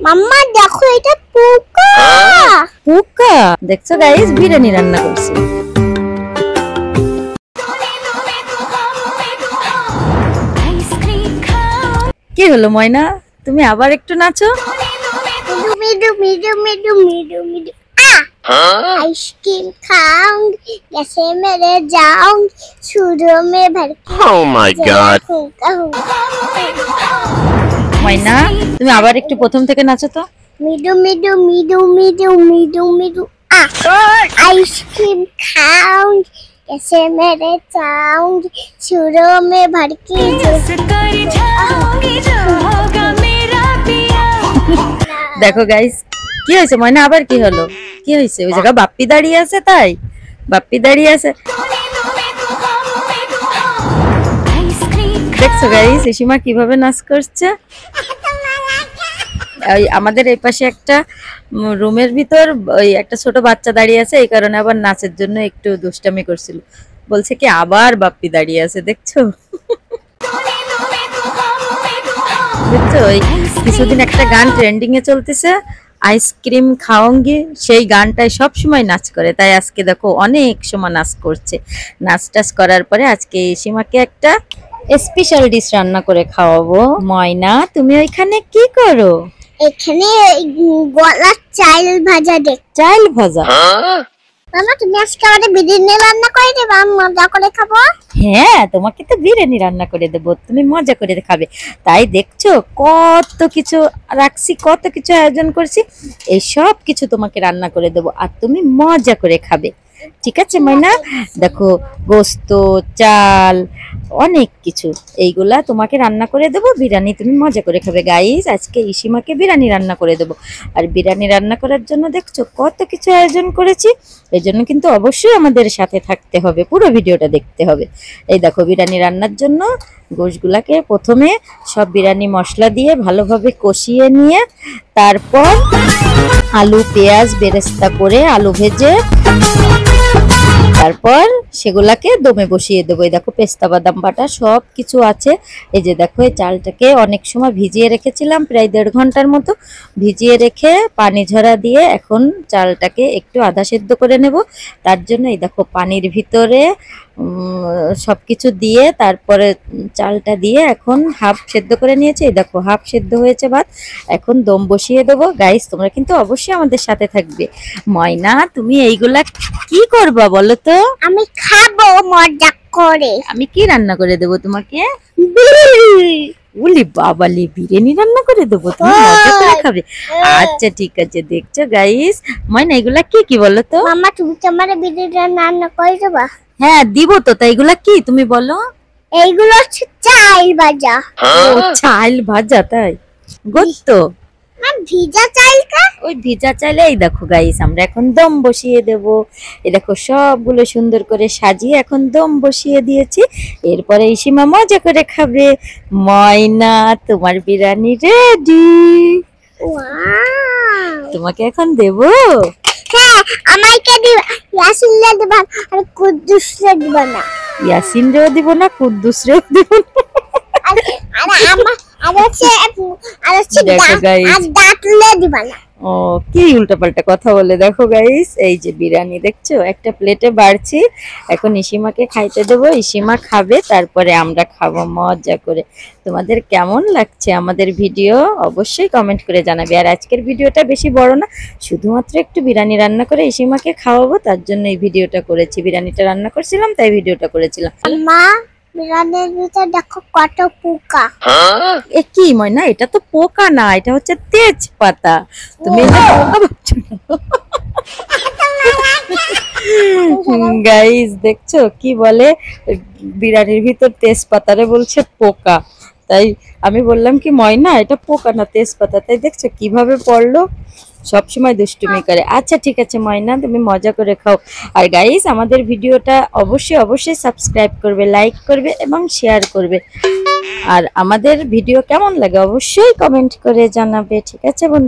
মাম্মা দেখো এটা পোকা। পোকা দেখছো গাইস, বিরিয়ানি রান্না করছি। কি হলো ময়না, তুমি আবার একটু নাচো। মিডু মিডু মিডু মিডু মিডু आइसक्रीम खाऊंगी जैसे मेरे जाऊंगी सूर्यों में भर के। Oh my God! ময়না তুমি আবার একটু প্রথম থেকে নাচো তো। मिडू मिडू मिडू मिडू मिडू मिडू आइसक्रीम खाऊंगी जैसे मेरे जाऊंगी सूर्यों में भर के। দেখো গাইস কি হয়েছে ময়না, আবার কি হলো, কি হয়েছে? ওই জায়গা বাপ্পি দাঁড়িয়ে আছে, তাই বাপ্পি দাঁড়িয়ে আছে। দেখছো গাইস ইসিমা কিভাবে নাচ করছে। ওই আমাদের এই পাশে একটা রুমের ভিতর ওই একটা ছোট বাচ্চা দাঁড়িয়ে আছে, এই কারণে আবার নাচের জন্য একটু দুষ্টামি করছিল। বলছে কি আবার বাপ্পি দাঁড়িয়ে আছে, দেখছো দেখছো। ওই কিছুদিন একটা গান ট্রেন্ডিং এ চলতেছে, আইসক্রিম খাওয়াঙ্গি, সেই গানটাই সব সময় নাচ করে। তাই আজকে দেখো অনেক সময় নাচ করছে। নাচ টাচ করার পরে আজকে সীমাকে একটা স্পেশাল ডিশ রান্না করে খাওয়াবো। ময়না তুমি ওইখানে কি করো? এখানে গলা চাল ভাজা দেখ। চাল ভাজা? মামা তুমি আজকে আমাদের বিরিয়ানি রান্না করে দেবে, আমি মজা করে খাবো। হ্যাঁ তোমাকে তো বিরিয়ানি রান্না করে দেবো, তুমি মজা করে খাবে। তাই দেখছো কত কিছু রাখছি, কত কিছু আয়োজন করছি, এই সব কিছু তোমাকে রান্না করে দেবো আর তুমি মজা করে খাবে। ঠিক আছে ময়না? দেখো গোস্ত, চাল, অনেক কিছু, এইগুলা তোমাকে রান্না করে দেবো, বিরিয়ানি তুমি মজা করে খাবে। গাইস আজকে ইসিমাকে বিরিয়ানি রান্না করে দেবো। আর বিরিয়ানি রান্না করার জন্য দেখছো কত কিছু আয়োজন করেছি, এই জন্য কিন্তু অবশ্যই আমাদের সাথে থাকতে হবে, পুরো ভিডিওটা দেখতে হবে। এই দেখো বিরিয়ানি রান্নার জন্য গোশগুলাকে প্রথমে সব বিরিয়ানি মশলা দিয়ে ভালোভাবে কষিয়ে নিয়ে তারপর আলু পেঁয়াজ বেরেস্তা করে আলু ভেজে তারপর সেগুলাকে দমে বসিয়ে দেবো। এই দেখো পেস্তা বাদাম বাটা সব কিছু আছে। এই যে দেখো এই চালটাকে অনেক সময় ভিজিয়ে রেখেছিলাম, প্রায় 1.5 ঘন্টার মতো ভিজিয়ে রেখে পানি ঝরা দিয়ে এখন চালটাকে একটু আধা সেদ্ধ করে নেব। তার জন্য এই দেখো পানির ভিতরে সবকিছু দিয়ে তারপরে চালটা দিয়ে এখন হাফ সেদ্ধ করে নিয়েছি। এই দেখো হাফ সেদ্ধ হয়েছে ভাত, এখন দম বসিয়ে দেবো। গাইস তোমরা কিন্তু অবশ্যই আমাদের সাথে থাকবে। ময়না তুমি এইগুলা কি করবা বলো তো? আমি খাবো মজা করে। আমি কি রান্না করে দেবো তোমাকে? বলি বাবালি বিরিয়ানি রান্না করে দেবো, তুমি মজা করে খাবে। আচ্ছা ঠিক আছে। দেখছো গাইস ময়না এগুলা কি কি বলো তো? মামা তুমি তো আমার বিরিয়ানি রান্না করে দেবা? হ্যাঁ দিব তো। তাই এগুলা কি তুমি বলো? এইগুলো হচ্ছে চাল ভাজা। ও চাল ভাজা, তাই গোস্ত ভিজা চালটা, ওই ভিজা চালে। এই দেখো গাইস আমরা এখন দম বসিয়ে দেব। এই দেখো সবগুলো সুন্দর করে সাজিয়ে এখন দম বসিয়ে দিয়েছি। এরপরে ইসিমা মজা করে খাবে। ময়না তোমার বিরিয়ানি রেডি, তোমাকে এখন দেব। হ্যাঁ আমাকে দিবা, ইয়াসিনরে দিবা আর কুদ্দুসরে দিবা না। ইয়াসিনরেও দিব না, কুদ্দুসরেও দিব না। ও কি উল্টাপাল্টা কথা বলে। দেখো গাইস এই যে বিরিয়ানি দেখছো একটা প্লেটে বাড়ছি, এখন ইসিমাকে খাইতে দেবো, ইসিমা খাবে, তারপরে আমরা খাবো মজা করে। তোমাদের কেমন লাগছে আমাদের ভিডিও অবশ্যই কমেন্ট করে জানাবে। আর আজকের ভিডিওটা বেশি বড় না, শুধুমাত্র একটু বিরিয়ানি রান্না করে ইসিমাকে খাওয়াবো, তার জন্য এই ভিডিওটা করেছি। বিরিয়ানিটা রান্না করছিলাম তাই ভিডিওটা করেছিলাম। মা বিরিয়ানির ভিতর দেখো কত পোকা। এ কি ময়না, এটা তো পোকা না, এটা হচ্ছে তেজপাতা। তুমি এটা পোকা ভাবছো না। গাইস দেখছো কি বলে, বিরিয়ানির ভিতর তেজপাতারে বলছে পোকা। তাই আমি বললাম কি ময়না এটা পোকা না তেজপাতা। তাই দেখছো কিভাবে পড়লো, সবসময় দুষ্টুমি করে। আচ্ছা ঠিক আছে ময়না তুমি মজা করে খাও। আর গাইস আমাদের ভিডিওটা অবশ্যই অবশ্যই সাবস্ক্রাইব করবে, লাইক করবে এবং শেয়ার করবে। আর আমাদের ভিডিও কেমন লাগে অবশ্যই কমেন্ট করে জানাবে। ঠিক আছে বন্ধু?